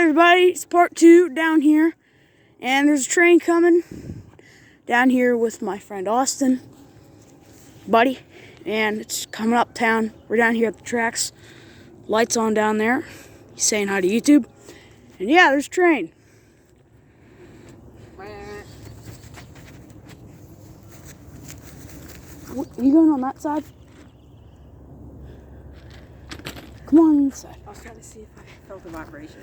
everybody, it's part 2 down here, and there's a train coming down here with my friend Austin, buddy, and it's coming uptown. We're down here at the tracks, lights on down there. He's saying hi to YouTube, and yeah, there's a train. Are you going on that side? Come on inside. I was trying to see if I felt the vibration.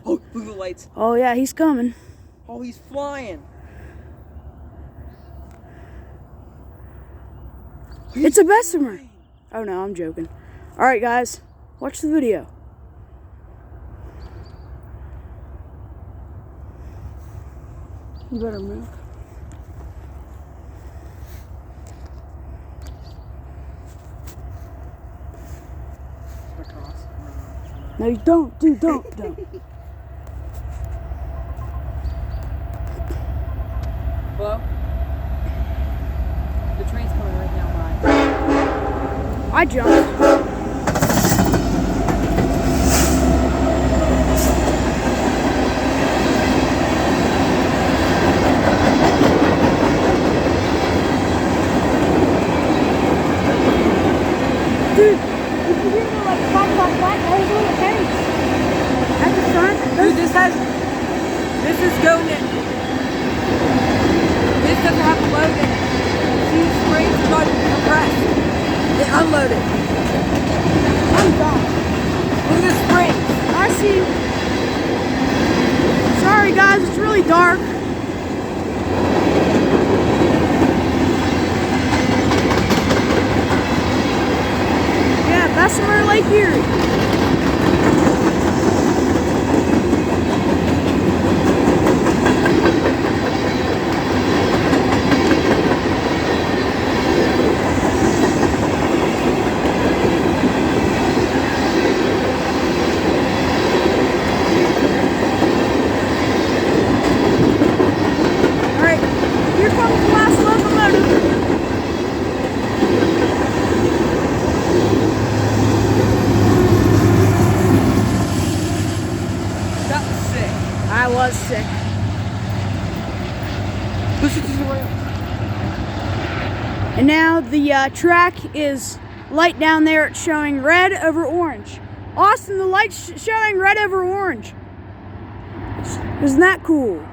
Oh, look at the lights. Oh yeah, he's coming. Oh, he's flying. It's a Bessemer. Oh no, I'm joking. Alright guys, watch the video. You better move. No, you don't, dude, don't. Hello? The train's coming right now by. I jumped. Dude, if you hear the like clack, those little pennies at the front. Dude, this is going in. This doesn't have to load it. See, the springs got compressed. It unloaded. I'm done. Look at the springs. I see. Sorry guys, it's really dark. Yeah, Bessemer&Lake Erie. Here comes the last locomotive. That was sick. I was sick. Listen to the rail. And now the track is light down there. It's showing red over orange. Austin, the light's showing red over orange. Isn't that cool?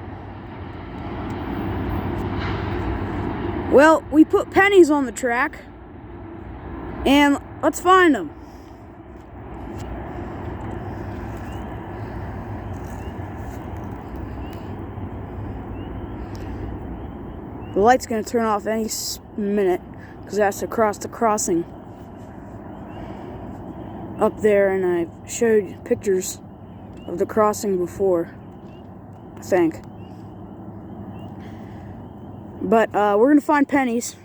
Well, we put pennies on the track, and let's find them. The light's going to turn off any minute, because that's across the crossing up there, and I've showed pictures of the crossing before, I think. But we're going to find pennies.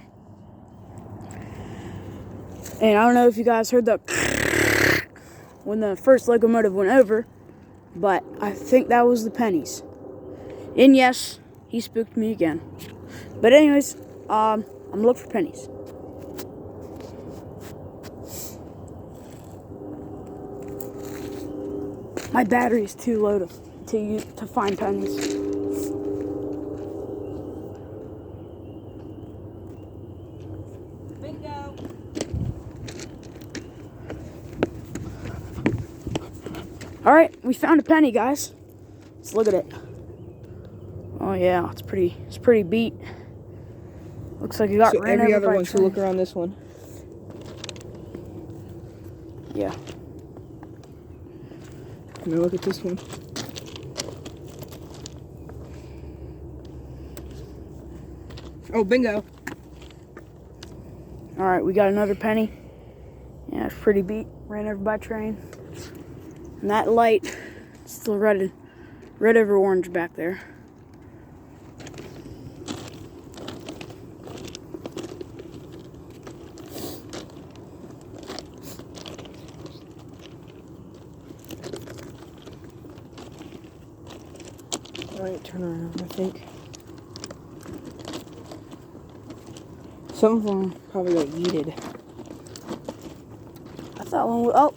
And I don't know if you guys heard the when the first locomotive went over, but I think that was the pennies. And yes, he spooked me again. But anyways, I'm going to look for pennies. My battery is too low to find pennies. Alright, we found a penny, guys. Let's look at it. Oh yeah, it's pretty beat. Looks like it got ran over by a train. Every other one, so look around this one. Yeah. Now look at this one. Oh, bingo. Alright, we got another penny. Yeah, it's pretty beat. Ran over by a train. And that light is still red over orange back there. Alright, turn around, I think. Some of them probably got yeeted. I thought one was, oh.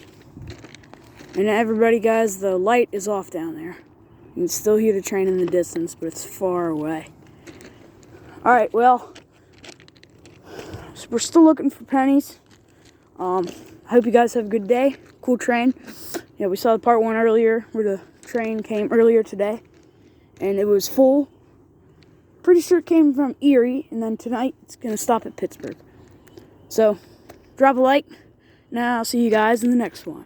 And everybody, guys, the light is off down there. You can still hear the train in the distance, but it's far away. Alright, well, so we're still looking for pennies. I hope you guys have a good day. Cool train. Yeah, we saw the part 1 earlier where the train came earlier today, and it was full. Pretty sure it came from Erie, and then tonight it's going to stop at Pittsburgh. So, drop a like, and I'll see you guys in the next one.